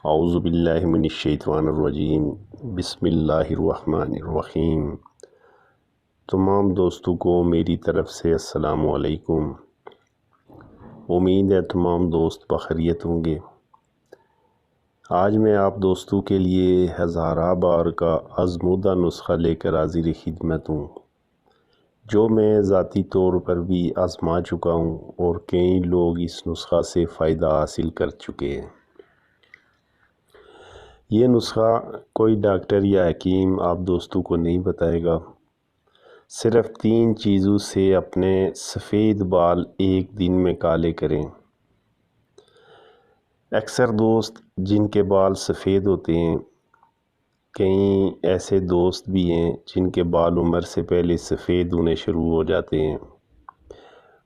اعوذ باللہ من الشیطان الرجیم، بسم اللہ الرحمن الرحیم۔ تمام دوستوں کو میری طرف سے السلام علیکم۔ امید ہے تمام دوست بخیریت ہوں گے۔ آج میں آپ دوستوں کے لیے ہزارہ بار کا آزمودہ نسخہ لے کر حاضر خدمت ہوں، جو میں ذاتی طور پر بھی آزما چکا ہوں اور کئی لوگ اس نسخہ سے فائدہ حاصل کر چکے ہیں۔ یہ نسخہ کوئی ڈاکٹر یا حکیم آپ دوستوں کو نہیں بتائے گا۔ صرف 3 چیزوں سے اپنے سفید بال ایک دن میں کالے کریں۔ اکثر دوست جن کے بال سفید ہوتے ہیں، کئی ایسے دوست بھی ہیں جن کے بال عمر سے پہلے سفید ہونے شروع ہو جاتے ہیں،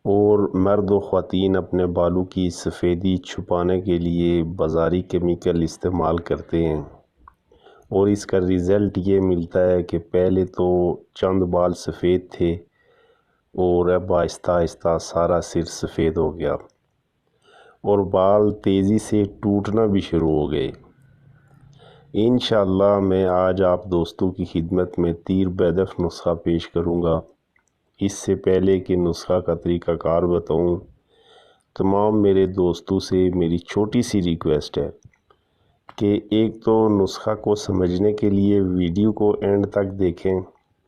اور مرد و خواتین اپنے بالوں کی سفیدی چھپانے کے لیے بازاری کیمیکل استعمال کرتے ہیں، اور اس کا رزلٹ یہ ملتا ہے کہ پہلے تو چند بال سفید تھے اور اب آہستہ آہستہ سارا سر سفید ہو گیا اور بال تیزی سے ٹوٹنا بھی شروع ہو گئے۔ انشاءاللہ میں آج آپ دوستوں کی خدمت میں تیر بیدف نسخہ پیش کروں گا۔ اس سے پہلے کہ نسخہ کا طریقہ کار بتاؤں، تمام میرے دوستوں سے میری چھوٹی سی ریکویسٹ ہے کہ ایک تو نسخہ کو سمجھنے کے لیے ویڈیو کو اینڈ تک دیکھیں،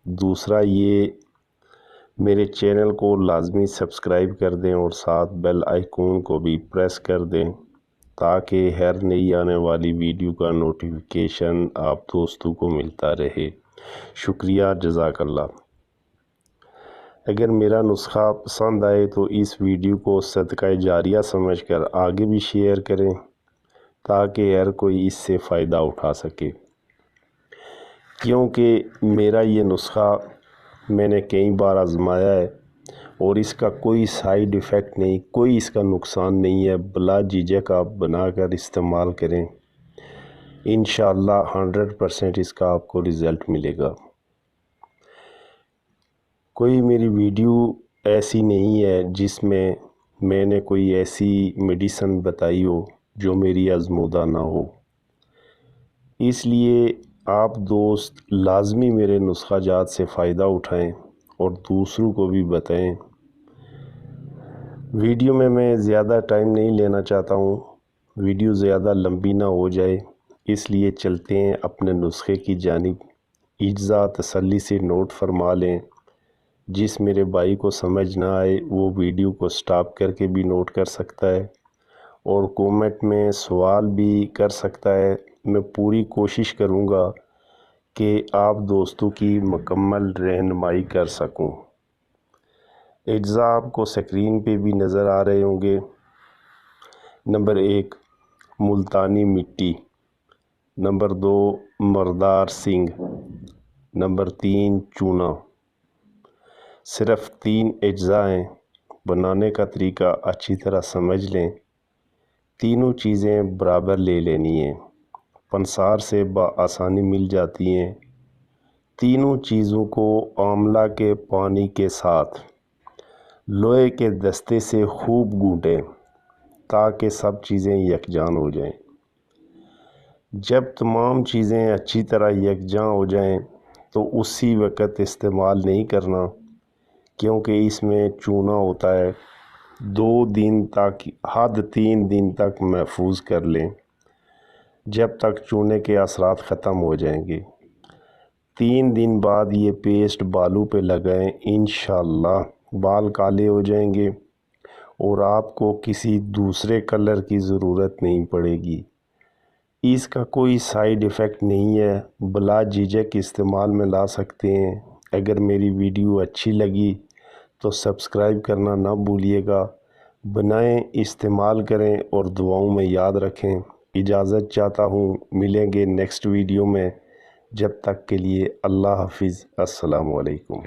دوسرا یہ میرے چینل کو لازمی سبسکرائب کر دیں اور ساتھ بیل آئیکن کو بھی پریس کر دیں تاکہ ہر نئی آنے والی ویڈیو کا نوٹیفیکیشن آپ دوستوں کو ملتا رہے۔ شکریہ، جزاک اللہ۔ اگر میرا نسخہ پسند آئے تو اس ویڈیو کو صدقہ جاریہ سمجھ کر آگے بھی شیئر کریں تاکہ ہر کوئی اس سے فائدہ اٹھا سکے، کیونکہ میرا یہ نسخہ میں نے کئی بار آزمایا ہے اور اس کا کوئی سائیڈ ایفیکٹ نہیں، کوئی اس کا نقصان نہیں ہے۔ بلا جھجک آپ بنا کر استعمال کریں، انشاءاللہ 100% اس کا آپ کو رزلٹ ملے گا۔ کوئی میری ویڈیو ایسی نہیں ہے جس میں نے کوئی ایسی میڈیسن بتائی ہو جو میری آزمودہ نہ ہو، اس لیے آپ دوست لازمی میرے نسخہ جات سے فائدہ اٹھائیں اور دوسروں کو بھی بتائیں۔ ویڈیو میں زیادہ ٹائم نہیں لینا چاہتا ہوں، ویڈیو زیادہ لمبی نہ ہو جائے، اس لیے چلتے ہیں اپنے نسخے کی جانب۔ اجزا تسلی سے نوٹ فرما لیں، جس میرے بھائی کو سمجھ نہ آئے وہ ویڈیو کو سٹاپ کر کے بھی نوٹ کر سکتا ہے اور کومنٹ میں سوال بھی کر سکتا ہے۔ میں پوری کوشش کروں گا کہ آپ دوستوں کی مکمل رہنمائی کر سکوں۔ اجزا آپ کو سکرین پہ بھی نظر آ رہے ہوں گے۔ نمبر 1 ملتانی مٹی، نمبر 2 مردار سنگھ، نمبر 3 چونا۔ صرف 3 اجزاء ہیں، بنانے کا طریقہ اچھی طرح سمجھ لیں۔ تینوں چیزیں برابر لے لینی ہیں، پنسار سے بآسانی مل جاتی ہیں۔ تینوں چیزوں کو آملہ کے پانی کے ساتھ لوہے کے دستے سے خوب گھونٹیں تاکہ سب چیزیں یکجان ہو جائیں۔ جب تمام چیزیں اچھی طرح یکجاں ہو جائیں تو اسی وقت استعمال نہیں کرنا، کیونکہ اس میں چونا ہوتا ہے۔ 2 دن تک، حد 3 دن تک محفوظ کر لیں، جب تک چونے کے اثرات ختم ہو جائیں گے۔ 3 دن بعد یہ پیسٹ بالوں پہ لگائیں، انشاءاللہ بال کالے ہو جائیں گے اور آپ کو کسی دوسرے کلر کی ضرورت نہیں پڑے گی۔ اس کا کوئی سائیڈ ایفیکٹ نہیں ہے، بلا جھجک استعمال میں لا سکتے ہیں۔ اگر میری ویڈیو اچھی لگی تو سبسکرائب کرنا نہ بھولیے گا۔ بنائیں، استعمال کریں اور دعاؤں میں یاد رکھیں۔ اجازت چاہتا ہوں، ملیں گے نیکسٹ ویڈیو میں، جب تک کے لیے اللہ حافظ، السلام علیکم۔